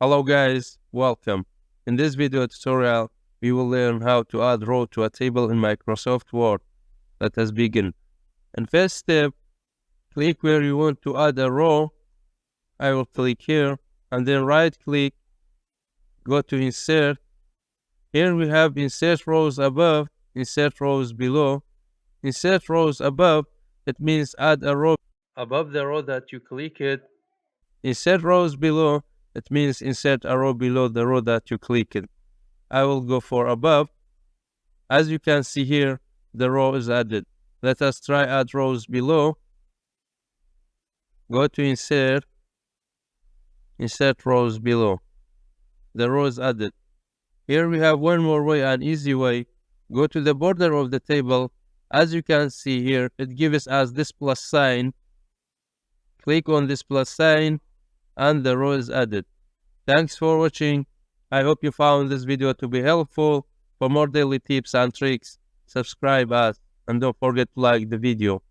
Hello guys, welcome. In this video tutorial, we will learn how to add row to a table in Microsoft Word. Let us begin. And first step, click where you want to add a row. I will click here and then right click, go to insert. Here we have insert rows above, insert rows below. Insert rows above, it means add a row above the row that you click it. Insert rows below, it means insert a row below the row that you click it. I will go for above. As you can see here, the row is added. Let us try add rows below. Go to insert rows below. The row is added. Here we have one more way, an easy way. Go to the border of the table. As you can see here, it gives us this plus sign. Click on this plus sign and the row is added. Thanks for watching. I hope you found this video to be helpful. For more daily tips and tricks, subscribe us and don't forget to like the video.